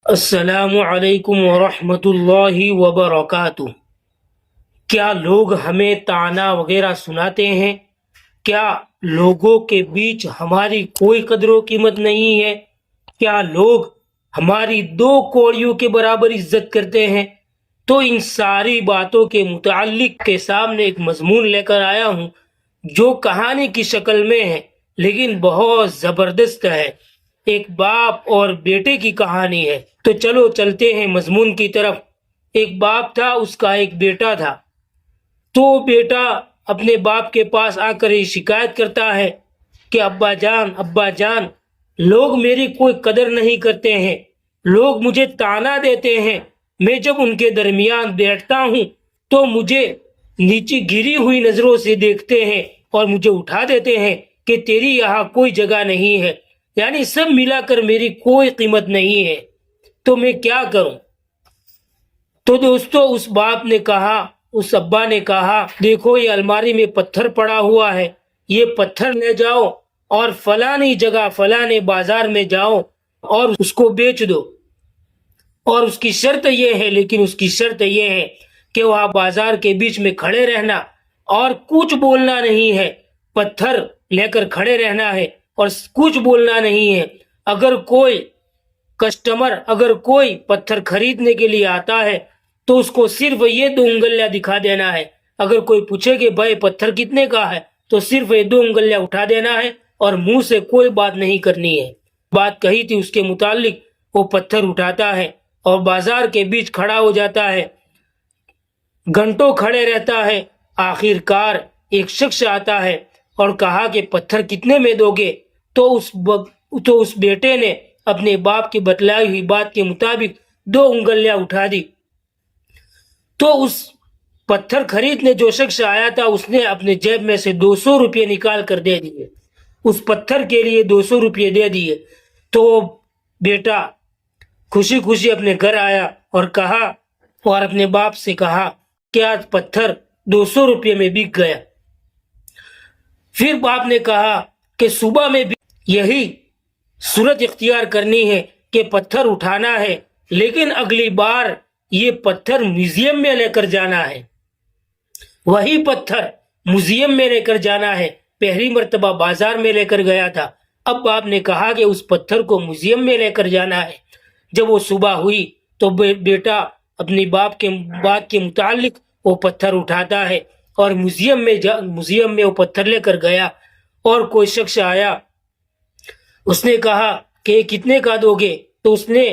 السلام علیکم ورحمۃ اللہ وبرکاتہ۔ کیا لوگ ہمیں طعنہ وغیرہ سناتے ہیں؟ کیا لوگوں کے بیچ ہماری کوئی قدر و قیمت نہیں ہے؟ کیا لوگ ہماری دو کوڑیوں کے برابر عزت کرتے ہیں؟ تو ان ساری باتوں کے متعلق کے سامنے ایک مضمون لے کر آیا ہوں جو کہانی کی شکل میں ہے لیکن بہت زبردست ہے۔ ایک باپ اور بیٹے کی کہانی ہے۔ تو چلو چلتے ہیں مضمون کی طرف۔ ایک باپ تھا، اس کا ایک بیٹا تھا۔ تو بیٹا اپنے باپ کے پاس آ کر یہ شکایت کرتا ہے کہ ابا جان لوگ میری کوئی قدر نہیں کرتے ہیں، لوگ مجھے طعنہ دیتے ہیں، میں جب ان کے درمیان بیٹھتا ہوں تو مجھے نیچے گری ہوئی نظروں سے دیکھتے ہیں اور مجھے اٹھا دیتے ہیں کہ تیری یہاں کوئی جگہ نہیں ہے، یعنی سب ملا کر میری کوئی قیمت نہیں ہے، تو میں کیا کروں؟ تو دوستو اس باپ نے کہا، اس ابا نے کہا، دیکھو یہ الماری میں پتھر پڑا ہوا ہے، یہ پتھر لے جاؤ اور فلانی جگہ فلانے بازار میں جاؤ اور اس کو بیچ دو، اور اس کی شرط یہ ہے، لیکن اس کی شرط یہ ہے کہ وہاں بازار کے بیچ میں کھڑے رہنا اور کچھ بولنا نہیں ہے، پتھر لے کر کھڑے رہنا ہے اور کچھ بولنا نہیں ہے۔ اگر کوئی کسٹمر، اگر کوئی پتھر خریدنے کے لیے آتا ہے تو اس کو صرف یہ 2 انگلیاں دکھا دینا ہے۔ اگر کوئی پوچھے کہ بھائی پتھر کتنے کا ہے تو صرف یہ 2 انگلیاں اٹھا دینا ہے اور منہ سے کوئی بات نہیں کرنی ہے۔ بات کہی تھی اس کے متعلق، وہ پتھر اٹھاتا ہے اور بازار کے بیچ کھڑا ہو جاتا ہے، گھنٹوں کھڑے رہتا ہے۔ آخر کار ایک شخص آتا ہے اور کہا کہ پتھر کتنے میں دو گے؟ تو اس بیٹے نے اپنے باپ کی بتلائی ہوئی بات کے مطابق 2 انگلیاں اٹھا دی۔ تو اس پتھر خریدنے جو شخص آیا تھا اس نے اپنے جیب میں سے 200 روپے نکال کر دے دیے، اس پتھر کے لیے 200 روپے دے دیے۔ تو بیٹا خوشی خوشی اپنے گھر آیا اور کہا، اور اپنے باپ سے کہا کہ آج پتھر 200 روپے میں بک گیا۔ پھر باپ نے کہا کہ صبح میں بھی یہی صورت اختیار کرنی ہے کہ پتھر اٹھانا ہے، لیکن اگلی بار یہ پتھر میوزیم میں لے کر جانا ہے، وہی پتھر میوزیم میں لے کر جانا ہے۔ پہلی مرتبہ بازار میں لے کر گیا تھا، اب باپ نے کہا کہ اس پتھر کو میوزیم میں لے کر جانا ہے۔ جب وہ صبح ہوئی تو بیٹا اپنی باپ کے بات کے متعلق وہ پتھر اٹھاتا ہے اور میوزیم میں وہ پتھر لے کر گیا، اور کوئی شخص آیا، اس نے کہا کہ یہ کتنے کا دو گے؟ تو اس نے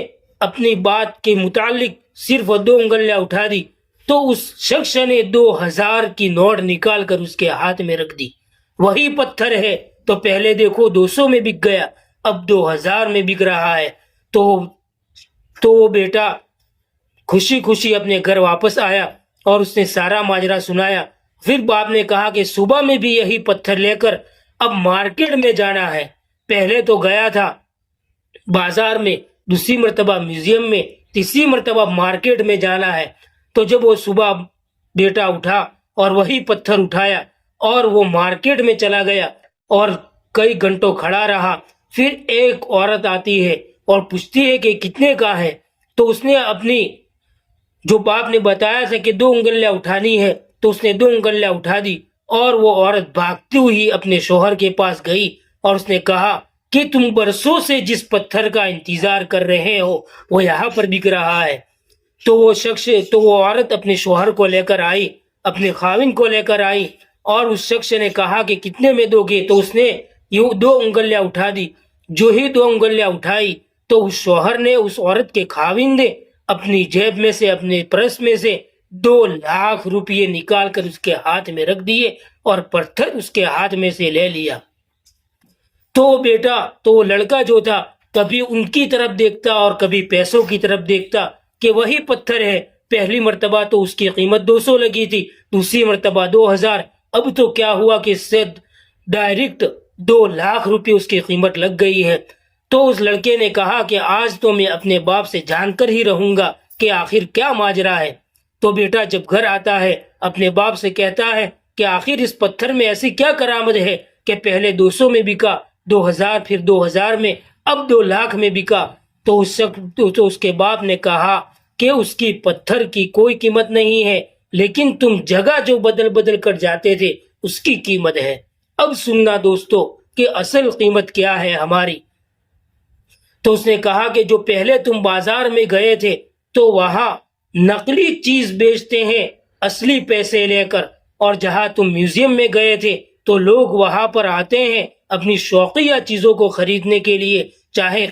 اپنی بات کے متعلق صرف 2 انگلیاں اٹھا دی، تو اس شخص نے 2000 کی نوٹ نکال کر اس کے ہاتھ میں رکھ دی۔ وہی پتھر ہے، تو پہلے دیکھو 200 میں بک گیا، اب 2000 میں بک رہا ہے۔ تو وہ بیٹا خوشی خوشی اپنے گھر واپس آیا اور اس نے سارا ماجرا سنایا۔ پھر باپ نے کہا کہ صبح میں بھی یہی پتھر لے کر اب مارکیٹ میں جانا ہے، پہلے تو گیا تھا بازار میں، دوسری مرتبہ میوزیم میں، تیسری مرتبہ مارکیٹ میں جانا ہے۔ تو جب وہ صبح بیٹا اٹھا اور وہی پتھر اٹھایا اور وہ مارکیٹ میں چلا گیا اور کئی گھنٹوں کھڑا رہا، پھر ایک عورت آتی ہے اور پوچھتی ہے کہ کتنے کا ہے؟ تو اس نے اپنی جو باپ نے بتایا تھا کہ 2 انگلیاں اٹھانی ہے، تو اس نے 2 انگلیاں اٹھا دی، اور وہ عورت بھاگتی ہوئی اپنے شوہر کے پاس گئی اور اس نے کہا کہ تم برسوں سے جس پتھر کا انتظار کر رہے ہو وہ یہاں پر بک رہا ہے۔ تو وہ عورت اپنے شوہر کو لے کر آئی، اپنے خاوند کو لے کر آئی، اور اس شخص نے کہا کہ کتنے میں دو گے؟ تو اس نے یہ 2 انگلیاں اٹھا دی۔ جو ہی 2 انگلیاں اٹھائی تو اس شوہر نے، اس عورت کے خاوند نے اپنی جیب میں سے، اپنے پرس میں سے 2 لاکھ روپے نکال کر اس کے ہاتھ میں رکھ دیے اور پتھر اس کے ہاتھ میں سے لے لیا۔ تو وہ لڑکا جو تھا کبھی ان کی طرف دیکھتا اور کبھی پیسوں کی طرف دیکھتا کہ وہی پتھر ہے، پہلی مرتبہ تو اس کی قیمت 200 لگی تھی، دوسری مرتبہ 2000، اب تو کیا ہوا کہ ڈائریکٹ 2 لاکھ روپے اس کی قیمت لگ گئی ہے۔ تو اس لڑکے نے کہا کہ آج تو میں اپنے باپ سے جان کر ہی رہوں گا کہ آخر کیا ماجرا ہے۔ تو بیٹا جب گھر آتا ہے اپنے باپ سے کہتا ہے کہ آخر اس پتھر میں ایسی کیا کرامت ہے کہ پہلے 200 میں بکا، 2000، پھر 2000 میں، اب 2 لاکھ میں بکا۔ تو اس کے باپ نے کہا کہ اس کی پتھر کی کوئی قیمت نہیں ہے، لیکن تم جگہ جو بدل بدل کر جاتے تھے اس کی قیمت ہے۔ اب سننا دوستو کہ اصل قیمت کیا ہے ہماری۔ تو اس نے کہا کہ جو پہلے تم بازار میں گئے تھے تو وہاں نقلی چیز بیچتے ہیں اصلی پیسے لے کر، اور جہاں تم میوزیم میں گئے تھے تو لوگ وہاں پر آتے ہیں اپنی شوقیہ چیزوں کو خریدنے کے لیے، چاہے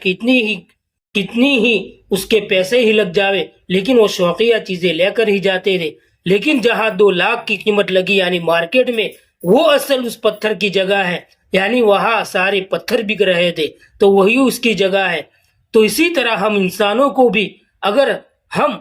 کتنی ہی اس کے پیسے ہی لگ جاوے، لیکن وہ شوقیہ چیزیں لے کر ہی جاتے تھے۔ لیکن جہاں 2 لاکھ کی قیمت لگی یعنی مارکیٹ میں، وہ اصل اس پتھر کی جگہ ہے، یعنی وہاں سارے پتھر بک رہے تھے تو وہی اس کی جگہ ہے۔ تو اسی طرح ہم انسانوں کو بھی، اگر ہم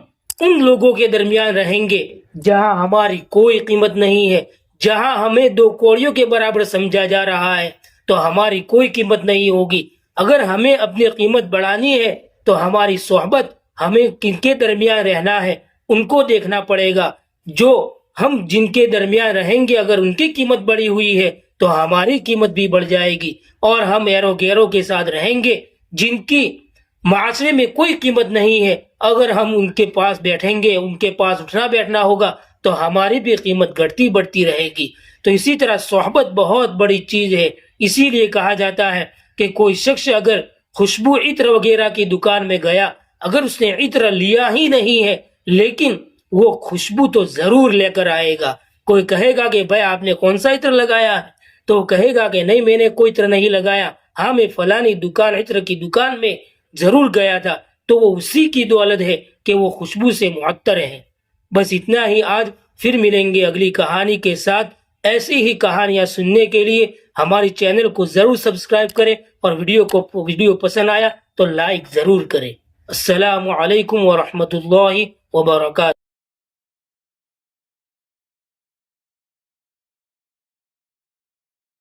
ان لوگوں کے درمیان رہیں گے جہاں ہماری کوئی قیمت نہیں ہے، جہاں ہمیں 2 کوڑیوں کے برابر سمجھا جا رہا ہے، تو ہماری کوئی قیمت نہیں ہوگی۔ اگر ہمیں اپنی قیمت بڑھانی ہے تو ہماری صحبت، ہمیں کن کے درمیان رہنا ہے ان کو دیکھنا پڑے گا۔ جو ہم جن کے درمیان رہیں گے اگر ان کی قیمت بڑھی ہوئی ہے تو ہماری قیمت بھی بڑھ جائے گی، اور ہم ایرو گیرو کے ساتھ رہیں گے جن کی معاشرے میں کوئی قیمت نہیں ہے، اگر ہم ان کے پاس بیٹھیں گے، ان کے پاس اٹھنا بیٹھنا ہوگا تو ہماری بھی قیمت گھٹتی بڑھتی رہے گی۔ تو اسی طرح صحبت بہت بڑی چیز ہے، اسی لیے کہا جاتا ہے کہ کوئی شخص اگر خوشبو عطر وغیرہ کی دکان میں گیا، اگر اس نے عطر لیا ہی نہیں ہے لیکن وہ خوشبو تو ضرور لے کر آئے گا۔ کوئی کہے گا کہ بھائی آپ نے کون سا عطر لگایا ہے، تو کہے گا کہ نہیں میں نے کوئی عطر نہیں لگایا، ہاں میں فلانی دکان عطر کی دکان میں ضرور گیا تھا، تو وہ اسی کی دولت ہے کہ وہ خوشبو سے معطر ہے۔ بس اتنا ہی، آج پھر ملیں گے اگلی کہانی کے ساتھ۔ ایسی ہی کہانیاں سننے کے لیے ہماری چینل کو ضرور سبسکرائب کریں، اور ویڈیو پسند آیا تو لائک ضرور کریں۔ السلام علیکم ورحمۃ اللہ وبرکاتہ۔